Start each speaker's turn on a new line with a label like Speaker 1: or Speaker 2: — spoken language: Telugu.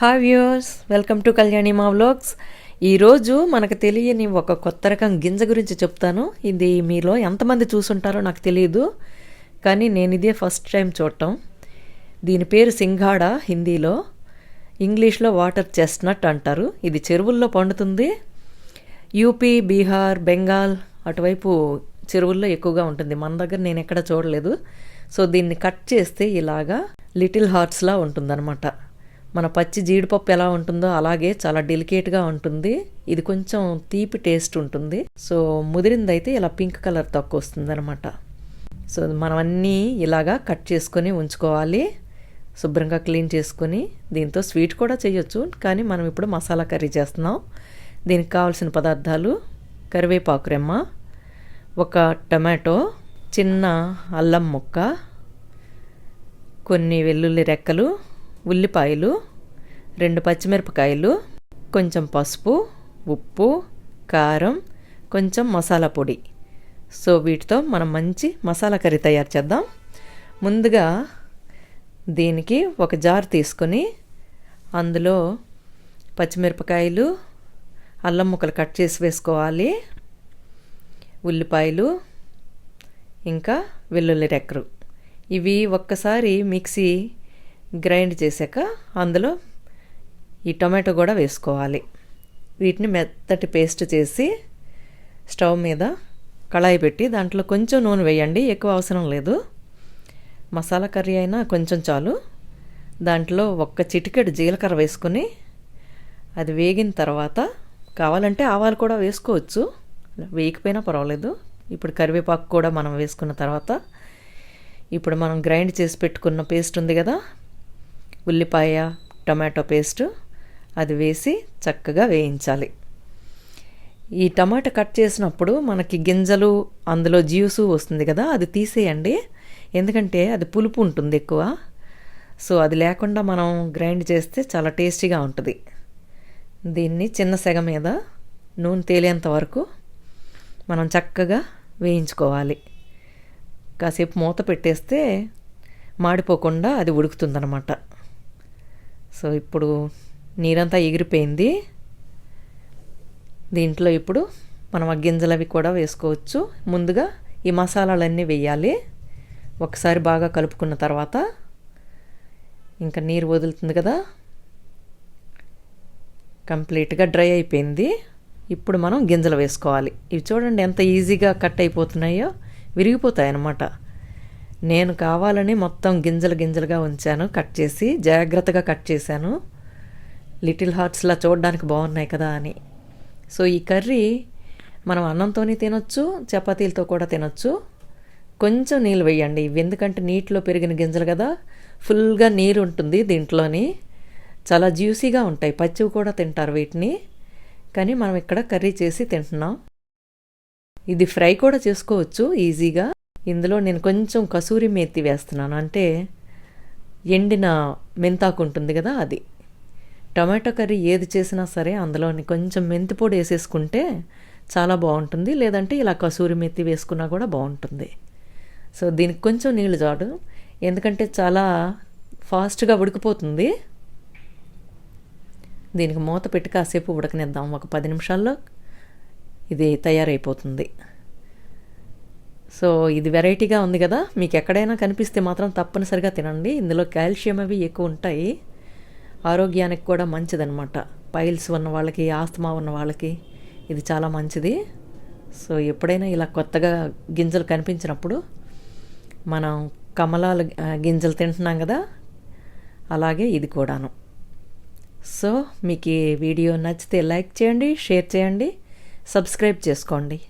Speaker 1: Hi viewers, welcome to Kalyanima vlogs. ఈరోజు మనకు తెలియని ఒక కొత్త రకం గింజ గురించి చెప్తాను. ఇది మీలో ఎంతమంది చూసుంటారో నాకు తెలియదు, కానీ నేను ఇదే ఫస్ట్ టైం చూడటం. దీని పేరు సింగాడా, హిందీలో. ఇంగ్లీష్లో వాటర్ చెస్ట్నట్ అంటారు. ఇది చెరువుల్లో పండుతుంది. యూపీ, బీహార్, బెంగాల్ అటువైపు చెరువుల్లో ఎక్కువగా ఉంటుంది. మన దగ్గర నేను ఎక్కడ చూడలేదు. సో దీన్ని కట్ చేస్తే ఇలాగా లిటిల్ హార్ట్స్లా ఉంటుందన్నమాట. మన పచ్చి జీడిపప్పు ఎలా ఉంటుందో అలాగే చాలా డెలికేట్గా ఉంటుంది. ఇది కొంచెం తీపి టేస్ట్ ఉంటుంది. సో ముదిరిందైతే ఇలా పింక్ కలర్ తక్కువ వస్తుంది అనమాట. సో మనం అన్నీ ఇలాగా కట్ చేసుకొని ఉంచుకోవాలి. శుభ్రంగా క్లీన్ చేసుకొని దీంతో స్వీట్ కూడా చేయొచ్చు, కానీ మనం ఇప్పుడు మసాలా కర్రీ చేస్తున్నాం. దీనికి కావాల్సిన పదార్థాలు: కరివేపాకు రెమ్మ, ఒక టమాటో, చిన్న అల్లం ముక్క, కొన్ని వెల్లుల్లి రెక్కలు, ఉల్లిపాయలు, 2 పచ్చిమిరపకాయలు, కొంచెం పసుపు, ఉప్పు, కారం, కొంచెం మసాలా పొడి. సో వీటితో మనం మంచి మసాలా కర్రీ తయారు చేద్దాం. ముందుగా దీనికి ఒక జార్ తీసుకొని అందులో పచ్చిమిరపకాయలు, అల్లం ముక్కలు కట్ చేసి వేసుకోవాలి, ఉల్లిపాయలు, ఇంకా వెల్లుల్లి రెక్కలు. ఇవి ఒక్కసారి మిక్సీ గ్రైండ్ చేశాక అందులో ఈ టొమాటో కూడా వేసుకోవాలి. వీటిని మెత్తటి పేస్ట్ చేసి స్టవ్ మీద కళాయి పెట్టి దాంట్లో కొంచెం నూనె వేయండి, ఎక్కువ అవసరం లేదు. మసాలా కర్రీ అయినా కొంచెం చాలు. దాంట్లో ఒక్క చిటికెడు జీలకర్ర వేసుకొని అది వేగిన తర్వాత కావాలంటే ఆవాలు కూడా వేసుకోవచ్చు, వేయకపోయినా పర్వాలేదు. ఇప్పుడు కరివేపాకు కూడా మనం వేసుకున్న తర్వాత ఇప్పుడు మనం గ్రైండ్ చేసి పెట్టుకున్న పేస్ట్ ఉంది కదా, ఉల్లిపాయ టమాటో పేస్ట్, అది వేసి చక్కగా వేయించాలి. ఈ టమాటా కట్ చేసినప్పుడు మనకి గింజలు, అందులో జ్యూసు వస్తుంది కదా, అది తీసేయండి. ఎందుకంటే అది పులుపు ఉంటుంది ఎక్కువ. సో అది లేకుండా మనం గ్రైండ్ చేస్తే చాలా టేస్టీగా ఉంటుంది. దీన్ని చిన్న సెగ మీద నూనె తేలేంత వరకు మనం చక్కగా వేయించుకోవాలి. కాసేపు మూత పెట్టేస్తే మాడిపోకుండా అది ఉడుకుతుందన్నమాట. సో ఇప్పుడు నీరంతా ఎగిరిపోయింది. దీంట్లో ఇప్పుడు మనం ఆ గింజలవి కూడా వేసుకోవచ్చు. ముందుగా ఈ మసాలాలన్నీ వేయాలి. ఒకసారి బాగా కలుపుకున్న తర్వాత ఇంకా నీరు వదులుతుంది కదా, కంప్లీట్గా డ్రై అయిపోయింది. ఇప్పుడు మనం గింజలు వేసుకోవాలి. ఇవి చూడండి ఎంత ఈజీగా కట్ అయిపోతున్నాయో, విరిగిపోతాయి అన్నమాట. నేను కావాలని మొత్తం గింజలుగా ఉంచాను, కట్ చేసి జాగ్రత్తగా కట్ చేశాను. లిటిల్ హార్ట్స్లా చూడడానికి బాగున్నాయి కదా అని. సో ఈ కర్రీ మనం అన్నంతోనే తినొచ్చు, చపాతీలతో కూడా తినొచ్చు. కొంచెం నీళ్ళు వేయండి. ఇవి ఎందుకంటే నీటిలో పెరిగిన గింజలు కదా, ఫుల్గా నీరు ఉంటుంది దీంట్లోని. చాలా జ్యూసీగా ఉంటాయి. పచ్చివి కూడా తింటారు వీటిని, కానీ మనం ఇక్కడ కర్రీ చేసి తింటున్నాం. ఇది ఫ్రై కూడా చేసుకోవచ్చు ఈజీగా. ఇందులో నేను కొంచెం కసూరి మేతి వేస్తున్నాను, అంటే ఎండిన మెంతాకు ఉంటుంది కదా అది. టమాటో కర్రీ ఏది చేసినా సరే అందులోని కొంచెం మెంతి పొడి వేసేసుకుంటే చాలా బాగుంటుంది, లేదంటే ఇలా కసూరి మేతి వేసుకున్నా కూడా బాగుంటుంది. సో దీనికి కొంచెం నీళ్ళు చాడు, ఎందుకంటే చాలా ఫాస్ట్గా ఉడికిపోతుంది. దీనికి మూత పెట్టి కాసేపు ఉడకనిద్దాం. ఒక 10 నిమిషాల్లో ఇది తయారైపోతుంది. సో ఇది వెరైటీగా ఉంది కదా, మీకు ఎక్కడైనా కనిపిస్తే మాత్రం తప్పనిసరిగా తినండి. ఇందులో కాల్షియం అవి ఎక్కువ ఉంటాయి, ఆరోగ్యానికి కూడా మంచిదన్నమాట. పైల్స్ ఉన్న వాళ్ళకి, ఆస్తమా ఉన్న వాళ్ళకి ఇది చాలా మంచిది. సో ఎప్పుడైనా ఇలా కొత్తగా గింజలు కనిపించినప్పుడు మనం కమలాల గింజలు తింటున్నాం కదా, అలాగే ఇది కూడాను. సో మీకు ఈ వీడియో నచ్చితే లైక్ చేయండి, షేర్ చేయండి, సబ్స్క్రైబ్ చేసుకోండి.